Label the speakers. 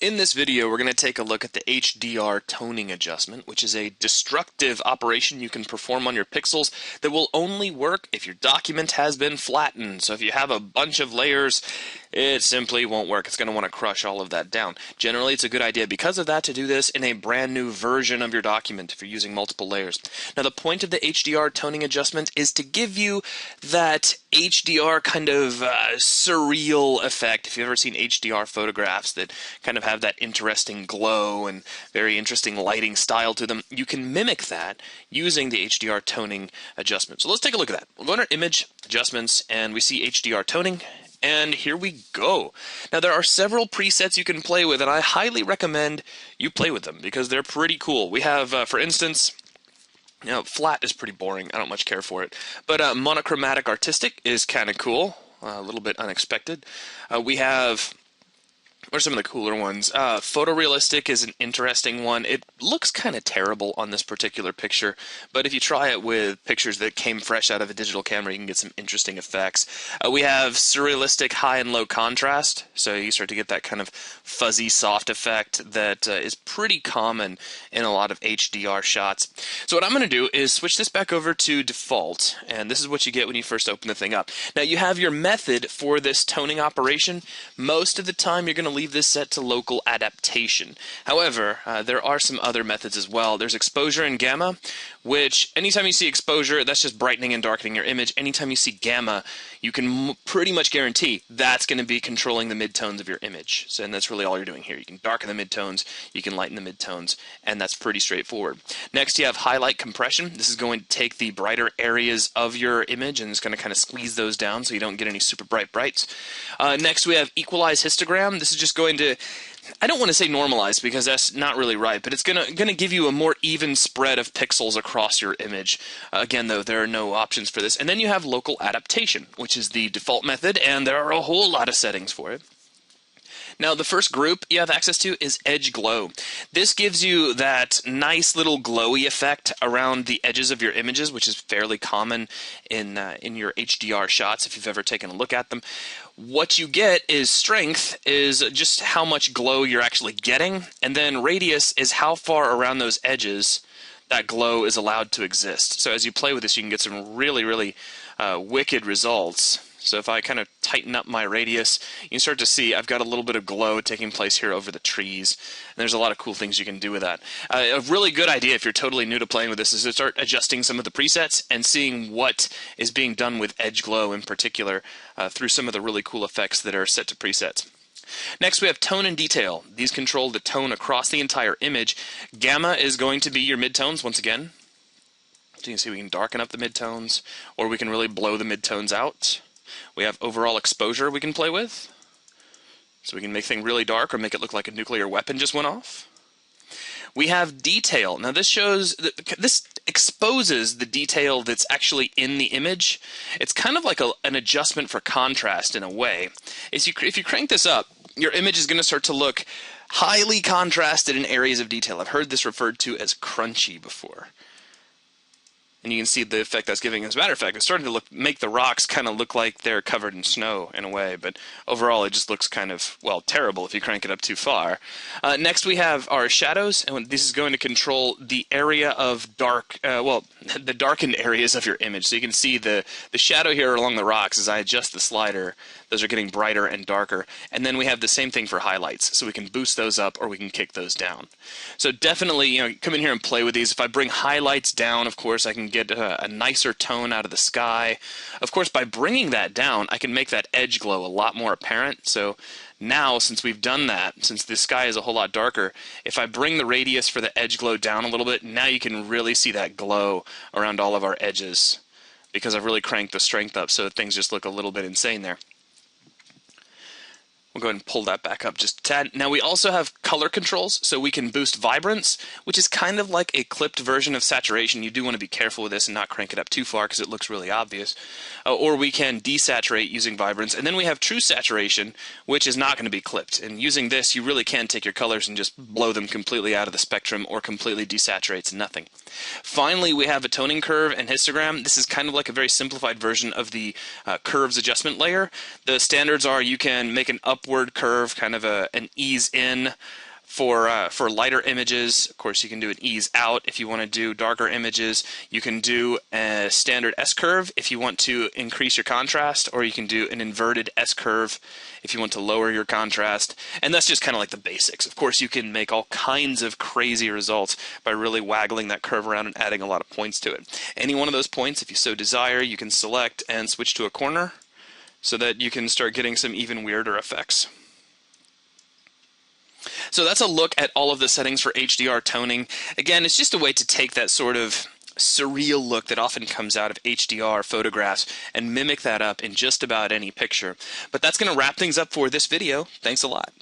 Speaker 1: In this video, we're going to take a look at the HDR Toning adjustment, which is a destructive operation you can perform on your pixels that will only work if your document has been flattened. So if you have a bunch of layers, it simply won't work. It's going to want to crush all of that down. Generally, it's a good idea because of that to do this in a brand new version of your document if you're using multiple layers. Now, the point of the HDR Toning adjustment is to give you that HDR kind of surreal effect. If you've ever seen HDR photographs that kind of have that interesting glow and very interesting lighting style to them, you can mimic that using the HDR Toning adjustment. So let's take a look at that. We'll go in our image adjustments and we see HDR Toning. And here we go. Now there are several presets you can play with, and I highly recommend you play with them because they're pretty cool. We have, for instance, flat is pretty boring. I don't much care for it. But monochromatic artistic is kind of cool, a little bit unexpected. We have, what are some of the cooler ones? Photorealistic is an interesting one. It looks kind of terrible on this particular picture, but if you try it with pictures that came fresh out of a digital camera, you can get some interesting effects. We have surrealistic high and low contrast, so you start to get that kind of fuzzy soft effect that is pretty common in a lot of HDR shots. So what I'm going to do is switch this back over to default, and this is what you get when you first open the thing up. Now you have your method for this toning operation. Most of the time you're going to leave this set to local adaptation. However, there are some other methods as well. There's exposure and gamma, which anytime you see exposure, that's just brightening and darkening your image. Anytime you see gamma, you can pretty much guarantee that's going to be controlling the midtones of your image. So, and that's really all you're doing here. You can darken the midtones, you can lighten the midtones, and that's pretty straightforward. Next, you have highlight compression. This is going to take the brighter areas of your image and it's going to kind of squeeze those down so you don't get any super bright brights. Next, we have equalize histogram. This is just going to, I don't want to say normalize because that's not really right, but it's going to give you a more even spread of pixels across your image. Again, though, there are no options for this. And then you have local adaptation, which is the default method, and there are a whole lot of settings for it. Now, the first group you have access to is Edge Glow. This gives you that nice little glowy effect around the edges of your images, which is fairly common in your HDR shots if you've ever taken a look at them. What you get is strength is just how much glow you're actually getting, and then radius is how far around those edges that glow is allowed to exist. So as you play with this, you can get some really, really wicked results. So if I kind of tighten up my radius, you can start to see I've got a little bit of glow taking place here over the trees. And there's a lot of cool things you can do with that. A really good idea if you're totally new to playing with this is to start adjusting some of the presets and seeing what is being done with Edge Glow in particular through some of the really cool effects that are set to presets. Next, we have tone and detail. These control the tone across the entire image. Gamma is going to be your midtones once again. So you can see we can darken up the midtones, or we can really blow the midtones out. We have overall exposure we can play with. So we can make things really dark or make it look like a nuclear weapon just went off. We have detail. Now this shows, this exposes the detail that's actually in the image. It's kind of like an adjustment for contrast in a way. If you crank this up, your image is going to start to look highly contrasted in areas of detail. I've heard this referred to as crunchy before. And you can see the effect that's giving. As a matter of fact, it's starting to make the rocks kind of look like they're covered in snow in a way, but overall it just looks kind of, well, terrible if you crank it up too far. Next we have our shadows, and this is going to control the area of dark, the darkened areas of your image. So you can see the shadow here along the rocks as I adjust the slider. Those are getting brighter and darker. And then we have the same thing for highlights. So we can boost those up or we can kick those down. So definitely, come in here and play with these. If I bring highlights down, of course, I can get a nicer tone out of the sky. Of course, by bringing that down, I can make that edge glow a lot more apparent. So now, since we've done that, since the sky is a whole lot darker, if I bring the radius for the edge glow down a little bit, now you can really see that glow around all of our edges because I've really cranked the strength up so things just look a little bit insane there. We'll go ahead and pull that back up just a tad. Now we also have color controls, so we can boost vibrance, which is kind of like a clipped version of saturation. You do want to be careful with this and not crank it up too far because it looks really obvious. Or we can desaturate using vibrance. And then we have true saturation, which is not going to be clipped. And using this, you really can take your colors and just blow them completely out of the spectrum or completely desaturate to nothing. Finally, we have a toning curve and histogram. This is kind of like a very simplified version of the curves adjustment layer. The standards are you can make an upward upward curve, kind of an ease in for lighter images. Of course, you can do an ease out if you want to do darker images. You can do a standard S-curve if you want to increase your contrast, or you can do an inverted S-curve if you want to lower your contrast. And that's just kind of like the basics. Of course, you can make all kinds of crazy results by really waggling that curve around and adding a lot of points to it. Any one of those points, if you so desire, you can select and switch to a corner so that you can start getting some even weirder effects. So that's a look at all of the settings for HDR toning. Again, it's just a way to take that sort of surreal look that often comes out of HDR photographs and mimic that up in just about any picture. But that's going to wrap things up for this video. Thanks a lot.